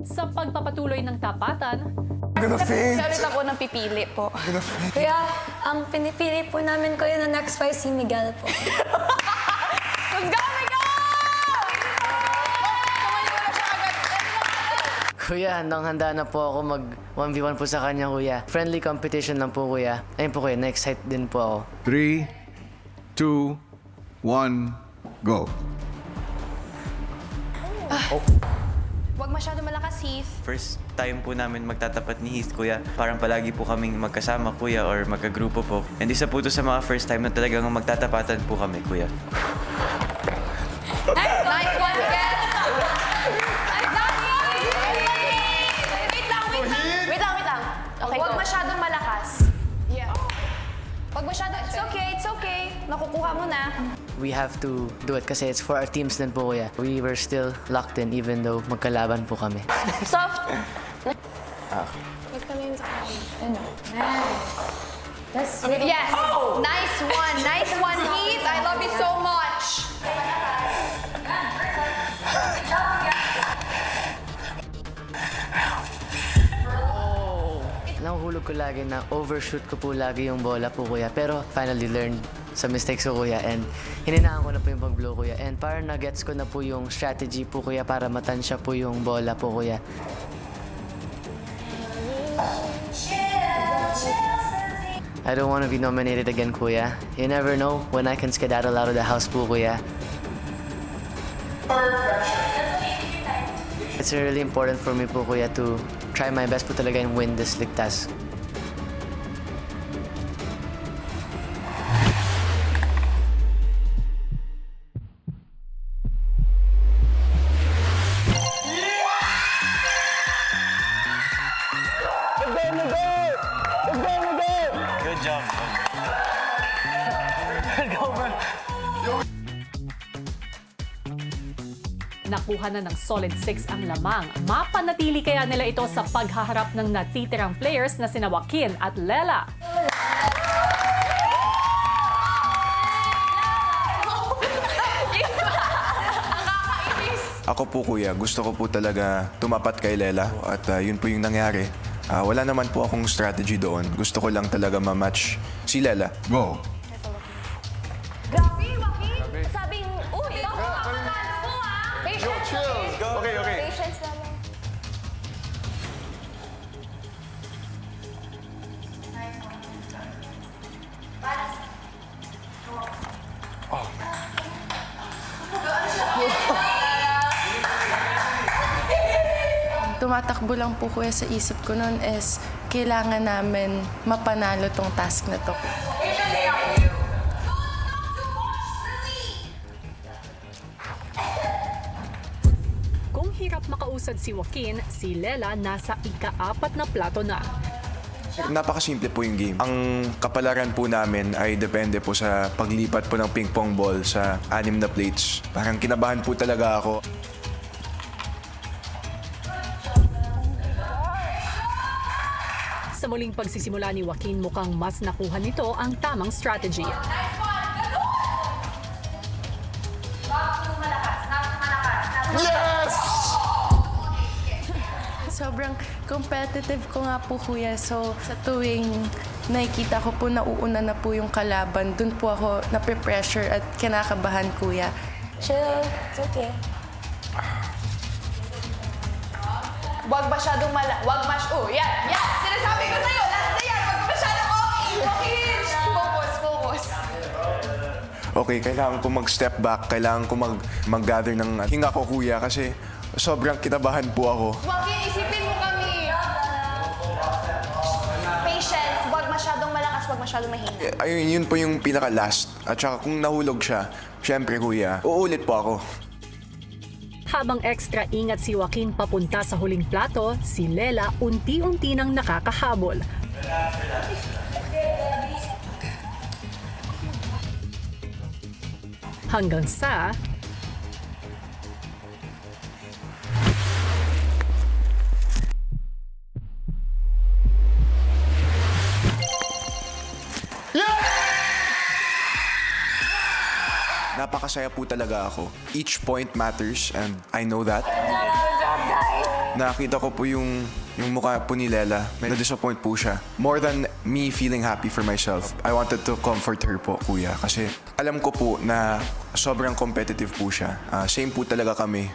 Sa pagpapatuloy ng tapatan, I'm gonna faint. Ulit ako ng pipili po. I'm gonna faint. Kuya, ang pinipili po namin kuya na next fight si Miguel po. Let's go, Miguel! Kuya, handa na po ako mag 1v1 po sa kanya, kuya. Friendly competition lang po, kuya. Ayun po, kuya. Na-excite din po ako. 3, 2, 1, go. Huwag masyado malakas, Heath. First time po namin magtatapat ni Heath, kuya. Parang palagi po kaming magkasama, kuya, or magkagrupo po. And isa po to sa mga first time na talagang magtatapatan po kami, kuya. Nice one, Miguel! Nice done, Heath! Wait lang. Wait lang. Okay, huwag masyadong malakas. Yeah. Huwag masyado. It's okay. Nakukuha mo na. We have to do it kasi it's for our teams din po, kuya. We were still locked in even though magkalaban po kami. Soft. Yes. Nice one, Heath. I love you so much. Nahuhulog ko lagi na overshoot ko po lagi yung bola po, kuya. Pero finally learned sa mistakes ko, kuya. And hininaan ko na po yung pag-blow, kuya. And parang na-gets ko na po yung strategy po, kuya, para matansya po yung bola po, kuya. I don't want to be nominated again, kuya. You never know when I can skedaddle out of the house po, kuya. It's really important for me po, kuya, to try my best po talaga and win this ligtas. Good job. nakuha na ng solid 6 ang lamang. Mapanatili kaya nila ito sa paghaharap ng natitirang players na sina Joaquin at Lela. Ako po kuya, gusto ko po talaga tumapat kay Lela at yun po yung nangyari. Wala naman po akong strategy doon. Gusto ko lang talaga ma-match si Lela. Go! Grabe, Joaquin! Sabing, uy! Patience! Okay, okay. Patience lang. Tumatakbo lang po kuya sa isip ko noon is kailangan namin mapanalo tong task na to. Kung hirap makausad si Joaquin, si Lela nasa ika-4 na plato na. Napakasimple po yung game. Ang kapalaran po namin ay depende po sa paglipat po ng ping pong ball sa 6 na plates. Parang kinabahan po talaga ako. Sa muling pagsisimula ni Joaquin, mukhang mas nakuha nito ang tamang strategy. Sobrang competitive ko nga po kuya. So sa tuwing nakikita ko po nauuna na po yung kalaban, dun po ako nape-pressure at kinakabahan kuya. Chill. It's okay. Wag masyadong yan! Sinasabi ko sa'yo, last na yan! Wag masyadong okay! Focus! Okay, kailangan ko mag-step back. Kailangan ko mag-gather ng hinga ko kuya kasi sobrang kinabahan po ako. Joaquin, isipin mo kami! Patience! Wag masyadong malakas, wag masyadong mahina. Ayun, yun po yung pinaka-last. At saka kung nahulog siya, syempre kuya, uulit po ako. Habang extra ingat si Joaquin papunta sa huling plato, si Lela unti-unti nang nakakahabol. Hanggang sa... Napakasaya po talaga ako. Each point matters and I know that. Nakita ko po yung mukha po ni Lela. Na-disappoint po siya. More than me feeling happy for myself, I wanted to comfort her po, kuya. Kasi alam ko po na sobrang competitive po siya. Same po talaga kami.